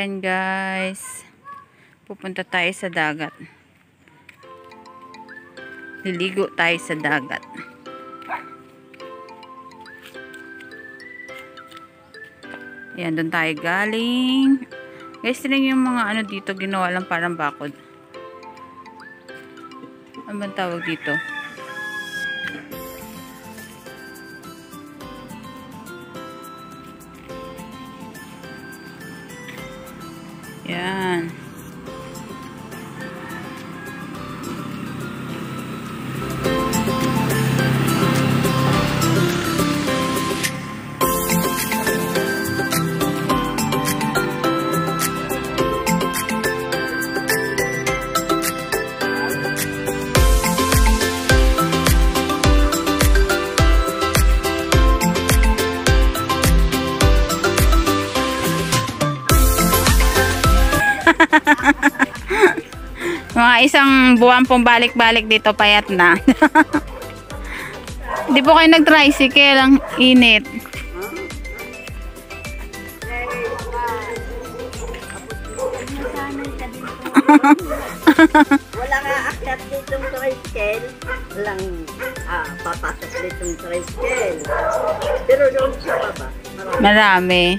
Ayan guys. Pupunta tayo sa dagat. Liligo tayo sa dagat. Ayan, doon tayo galing. Guys, tinan yung mga ano dito, ginawa lang parang bakod. Ano bang tawag dito? Yan. Mga isang buwan pong balik-balik dito, payat na. Di po kayo nag-tricycle, ang init. Wala nga akyat ditong tricycle. Walang papasok ditong tricycle. Pero doon sa baba, Marami.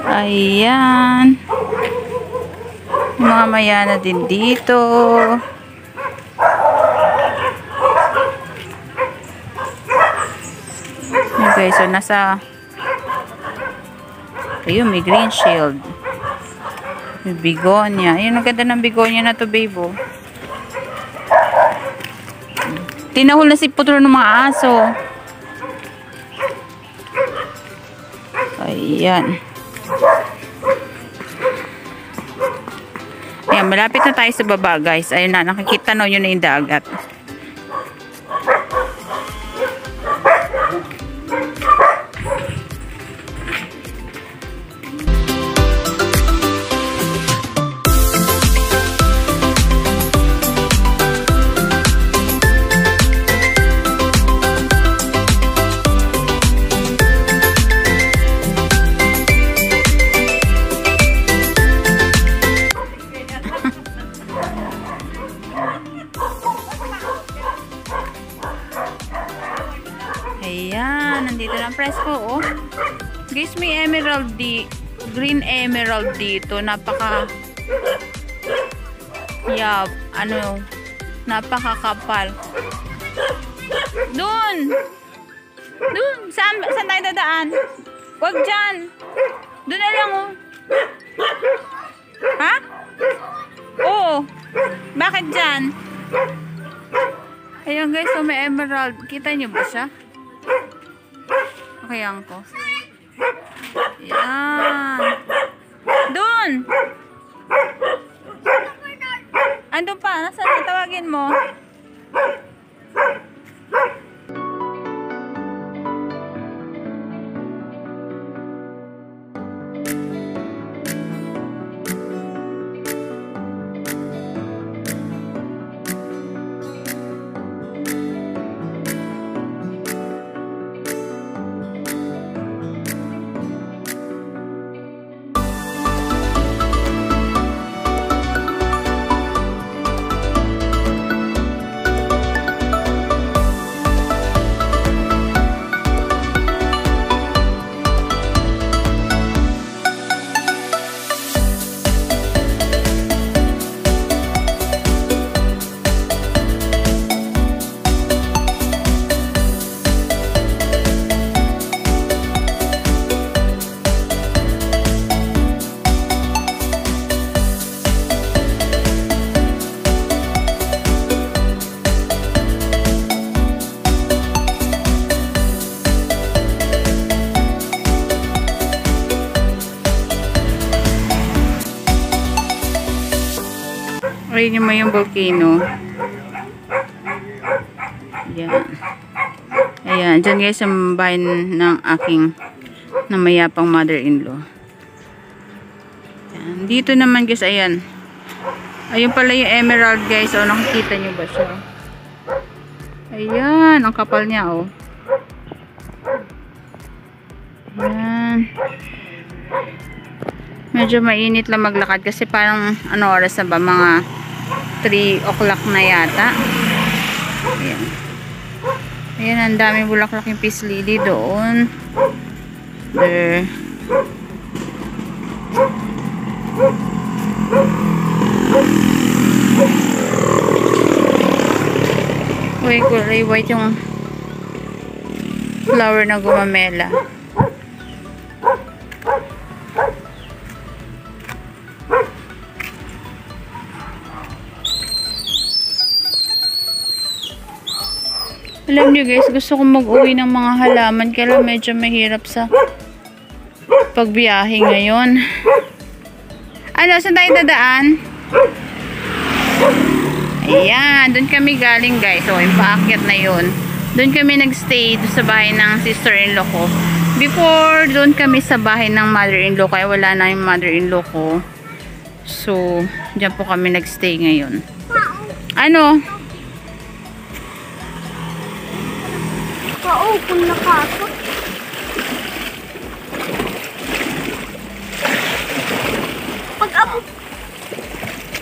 Ayan. Mamaya na din dito. Okay, so nasa ayun, may green shield. May bigonia. Ayun, ang ganda ng bigonia na to, babe. Oh. Tinahol na si putro ng mga aso. Ayan. Ayan, malapit na tayo sa baba, guys. Ayun na, nakikita na yun na yung dagat. Ayan, nandito na ang presko, oh. Guys, may emerald green emerald dito. Napaka napakakapal. Doon! Saan tayo dadaan? Huwag dyan. Doon na lang, oh. Ha? Oo. Bakit dyan? Ayan guys, so may emerald. Kita niyo ba siya? Ayan ko. Ayan. Doon! Andun pa. Nasaan tawagin mo? Ayun mo yung volcano. Ayan. Ayan. Diyan guys ang bahay ng aking namayapang mother-in-law. Dito naman guys, ayan. Ayun pala yung emerald guys. O, nakikita nyo ba siya? Ayan, ang kapal niya oh. Ayan. Medyo mainit lang maglakad kasi parang ano oras na ba? Mga 3 o'clock na yata. Ayan. Ayan, ang daming bulaklak yung peace lily doon. There. Uy, kulay white yung flower na gumamela. Alam niyo guys, gusto kong mag-uwi ng mga halaman kaya medyo mahirap sa pagbiyahe ngayon. Ano, saan tayo dadaan? Ayan, doon kami galing guys. So, yung paakyat na yun. Doon kami nagstay sa bahay ng sister-in-law ko. Before, doon kami sa bahay ng mother-in-law. Kaya wala na yung mother-in-law ko. So, dyan po kami nagstay ngayon. Ano? Ka-open na kaso. Pag-abot.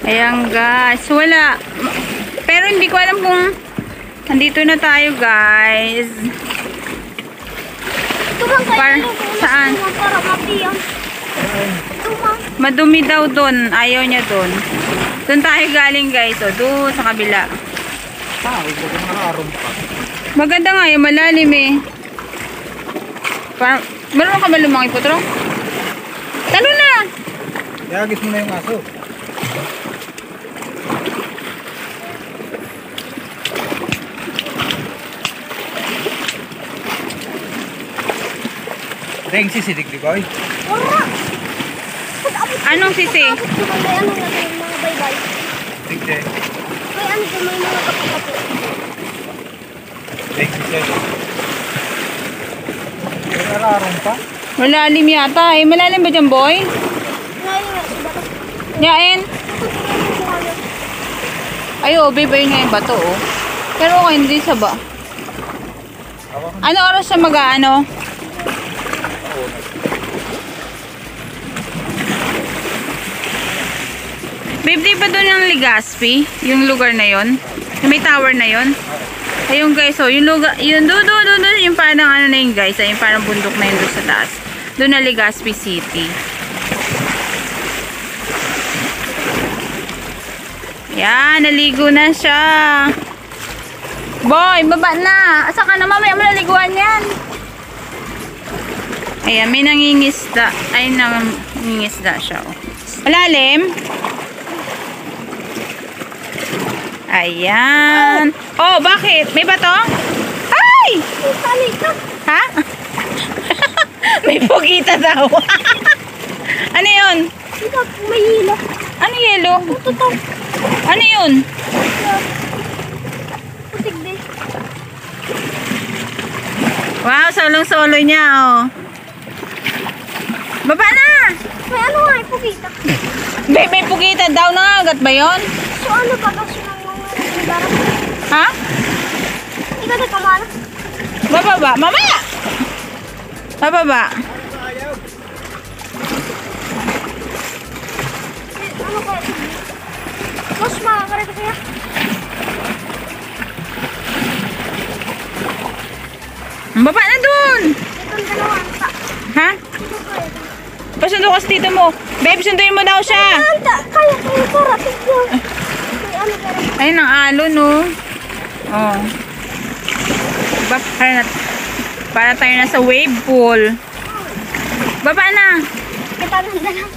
Ayan guys, wala. Pero hindi ko alam kung nandito na tayo guys. Ito bang kayo? Saan? Para mapiyan. Ito bang? Madumi daw doon. Ayaw niya doon. Doon tayo galing guys. O, doon sa kabila. Maganda nga yung malalim eh. Parang, meron ka ba lumaki po, Tro? Talo na! Yagis mo na yung aso. Reng sisidig di boy. Wala. Pag-abot. Anong sisi? May ano na yung mga baybay. Tigde. May ano dyan, may mga kapi-kapi. Reng sisidig. May nararong pa? Malalim yata eh. Malalim ba dyan, boy? Ngayon nga, sa batas. Yain? Ay, oh, babe, ayun nga yung bato, oh. Pero okay, hindi sa ba? Ano oras siya mag-ano? Babe, di ba doon yung Legazpi? Yung lugar na yon? Yung may tower na yon? Ayun guys, oh, yung lugar, yun doon, yung parang ano na yun guys, ay yung parang bundok na yun doon sa taas. Doon na Legazpi City. Yan, naligo na siya. Boy, baba na. Asa ka na, mamaya mo naliguan yan. Ayan, may nangingisda. Ay, nangingisda siya, oh. Malalim. Ayan. Oh, bakit? May bato? Ay! Salita. Ha? May pugita daw. Ano yun? Ito, may hilo. Ano yelo? Ito to. Ano yun? Putik din. Wow, solong-solo niya, oh. Baba na! May ano nga, pukita. Babe, may pugita daw. Nangagat ba yun? So ano ba kasi ng mga darap? Ha? Ikaw na kamana. Bababa. Mamaya! Bababa. Ano kaya? Mas makakarita kaya? Baba na dun! Itong dalawang ta. Ha? Ito kaya. Pasundo ka dito mo. Babe, sunduin mo daw siya. Anta, kaya karating ko. May ano kaya? Ayun ang alon, no? Oh. Diba, para tayo na sa wave pool. Baba na. Kita ng dalang.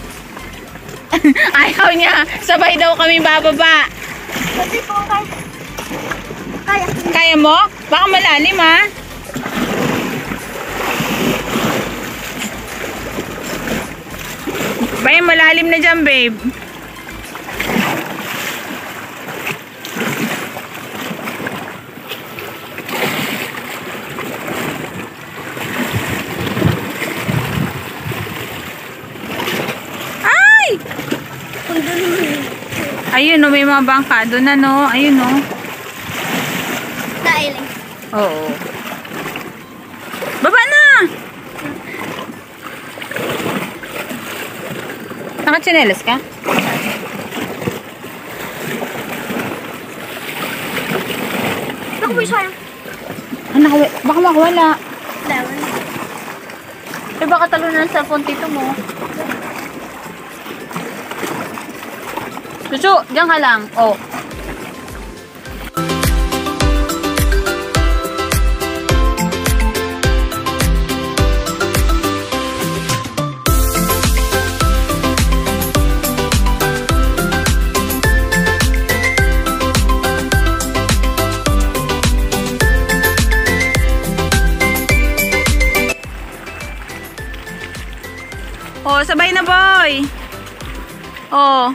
Ayaw niya. Sabay daw kami bababa. Kasi ko kaya. Kaya. Kaya mo? Baka malalim, ha? Bay, malalim na dyan, babe. Ay! may mga bangka doon na, no? Ayun, no? Dahil. Oo. Baba na! Naka-chinelas ka? Naku, may sayang. Baka makawala. Dahil. Eh, baka talo na ng cellphone tito mo. Susu, diyan ka lang. Oh. Oh, sabay na, boy. Oh.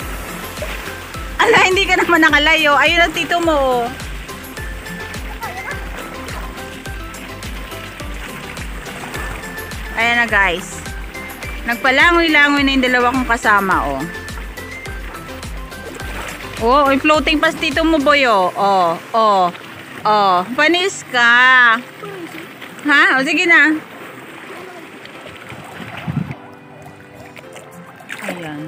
Ala, hindi ka naman nakalayo. Ayun ang tito mo. Ayan na, guys. Nagpalangoy-langoy na yung dalawa kong kasama, oh. Oh, yung floating pa tito mo, boy, oh. Oh, oh. Oh, panis ka. Ha? O, sige na. Ayan.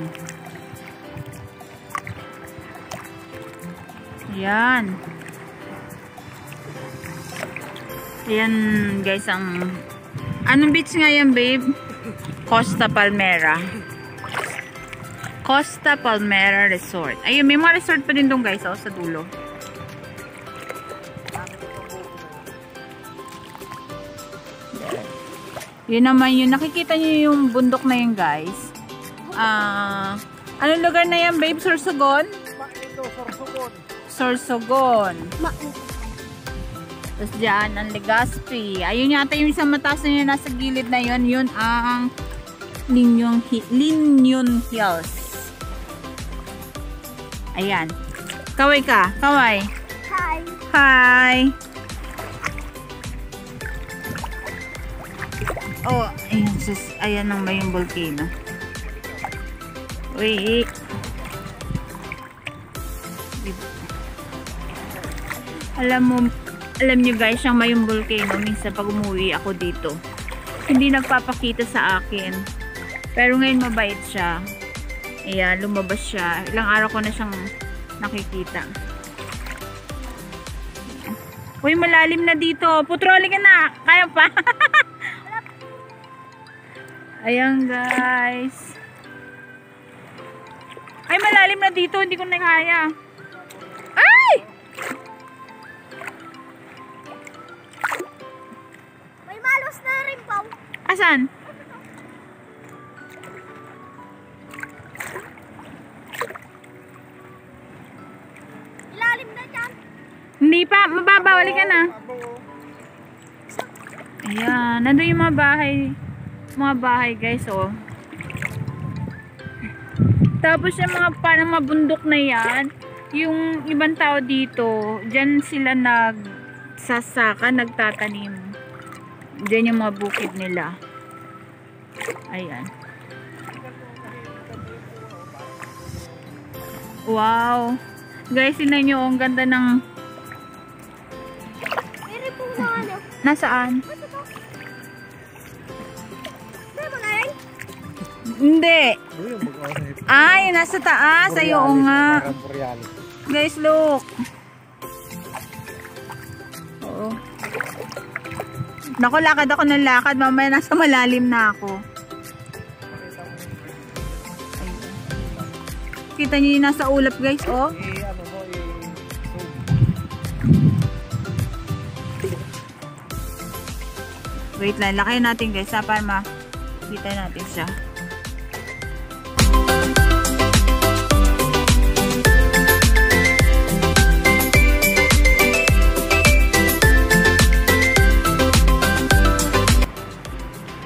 Ayan. Ayan, guys, ang... Anong beach nga yan, babe? Costa Palmera. Costa Palmera Resort. Ayun, may mga resort pa din doon, guys, oh, sa dulo. Yun naman yun. Nakikita nyo yung bundok na yun, guys. Anong lugar na yan, babe? Sorsogon? Sorsogon. Tapos dyan, ang Legazpi. Ayun yata yung isang mataas na yun nasa gilid na yun. Yun ang Linyon Hills. Ayan. Kaway ka. Kaway. Hi. Hi. Oh, ayan. Sus, ayan ang may yung volcano. Uy. Alam nyo guys, yung Mayong Volcano, minsan pag umuwi ako dito, hindi nagpapakita sa akin. Pero ngayon mabait siya. Ayan, lumabas siya. Ilang araw ko na siyang nakikita. Uy, malalim na dito. Putroli ka na. Kaya pa. Ayan guys. Ay, malalim na dito. Hindi ko na kaya. Ay! May malos na rin po. Asan? Ilalim na dyan. Hindi pa. Mababawali ka na. Ayan. Nandun yung mga bahay. Mga bahay guys, oh. Tapos yung mga parang mabundok na yan, yung ibang tao dito, dyan sila nagsasaka, nagtatanim. Dyan yung mga bukid nila. Ayan. Wow. Guys, tingnan nyo, ang ganda ng... Meron pong mga ano. Nasaan? Meron ba galing? Hindi. Ay, nasa taas. Ayun nga. Guys, look. Oo. Naku, lakad ako ng lakad. Mamaya nasa malalim na ako. Ayun. Kita niyo yung nasa ulap, guys, oh. Wait lang. Lakayin natin, guys, ha, para makita natin siya.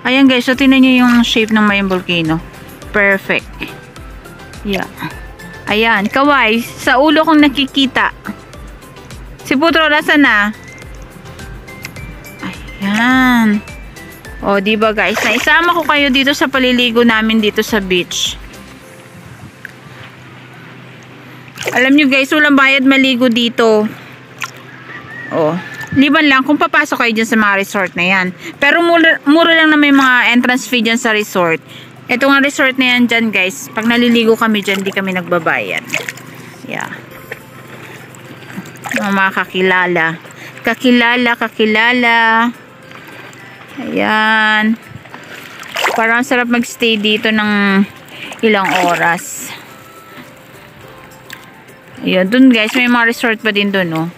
Ayan guys, so tingnan nyo yung shape ng Mayong Volcano. Perfect. Yeah. Ayan, kaway. Sa ulo kong nakikita. Si Putro, nasa na? Ayan. O, diba guys? Naisama ko kayo dito sa paliligo namin dito sa beach. Alam nyo guys, walang bayad maligo dito. Oh. Liban lang kung papasok kayo dyan sa mga resort na yan. Pero mura lang na may mga entrance fee dyan sa resort. Ito nga resort na yan dyan guys. Pag naliligo kami dyan, di kami nagbabayad. Yeah. Mga kakilala. Kakilala. Ayan. Parang sarap magstay dito ng ilang oras. Ayan, dun guys, may mga resort pa din dun, oh.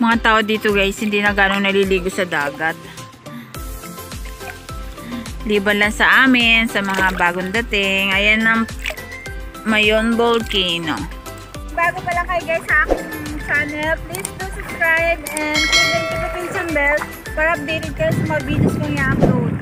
Mga tao dito guys, hindi na ganong naliligo sa dagat. Liban lang sa amin, sa mga bagong dating. Ayan ang Mayon Volcano. Bago pa lang kayo guys sa aking channel, please do subscribe and click the notification bell para updated kayo sa mga videos kong i-upload.